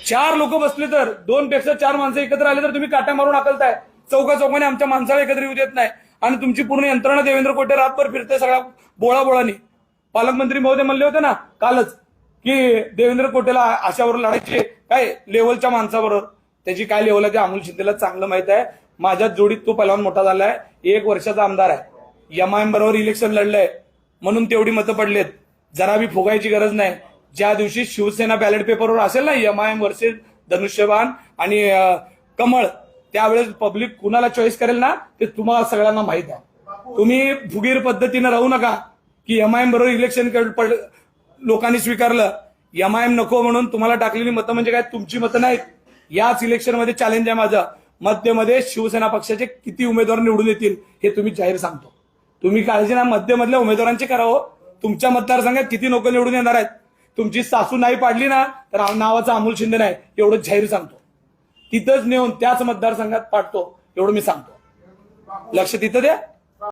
4 लोक बसले तर 2 पेक्षा 4 माणसं एकत्र आले तर तुम्ही काट्या मारून हाकलताय. चौकाने आमच्या माणसाला एकत्र येऊ देत नाही आणि तुमची पूर्ण यंत्रणा देवेंद्र कोटे रातभर फिरते सगळ्या बोळाबोळानी. पालकमंत्री महोदय म्हणले होते ना कालच की देवेंद्र कोटेला अशावर लढायचे काय लेवलच्या माणसाबरोबर. त्याची काय लेवल आहे ते अमोल शिंदेला चांगलं माहित आहे. माझ्या जोडीत तो पहिलवान मोठा झालाय. 1 वर्षाचा आमदार आहे. एमआयएम बरोबर इलेक्शन लढलंय म्हणून तेवढी मतं पडलेत. जरा बी फुगायची गरज नाही. ज्या दिवशी शिवसेना बॅलेट पेपरवर असेल ना एमआयएम वर्सेस धनुष्यबाण आणि कमळ, त्यावेळेस पब्लिक कुणाला चॉईस करेल ना ते तुम्हाला सगळ्यांना माहित आहे. तुम्ही फुगीर पद्धतीनं राहू नका की एमआयएम बरोबर इलेक्शन लोकांनी स्वीकारलं. एमआयएम नको म्हणून तुम्हाला टाकलेली मतं म्हणजे काय तुमची मतं नाहीत. याच इलेक्शनमध्ये चॅलेंज आहे माझं. मध्यमध्ये शिवसेना पक्षाचे किती उमेदवार निवडून येतील हे तुम्ही जाहीर सांगतो. तुम्ही काळजी ना मध्यमधल्या उमेदवारांची करावं. तुमच्या मतदारसंघात किती लोक निवडून येणार आहेत. तुमची सासू नाही पाडली ना तर नावाचा अमोल शिंदे नाही एवढं जाहीर सांगतो. तिथंच नेऊन त्याच मतदारसंघात पाडतो एवढं मी सांगतो. लक्ष तिथं द्या.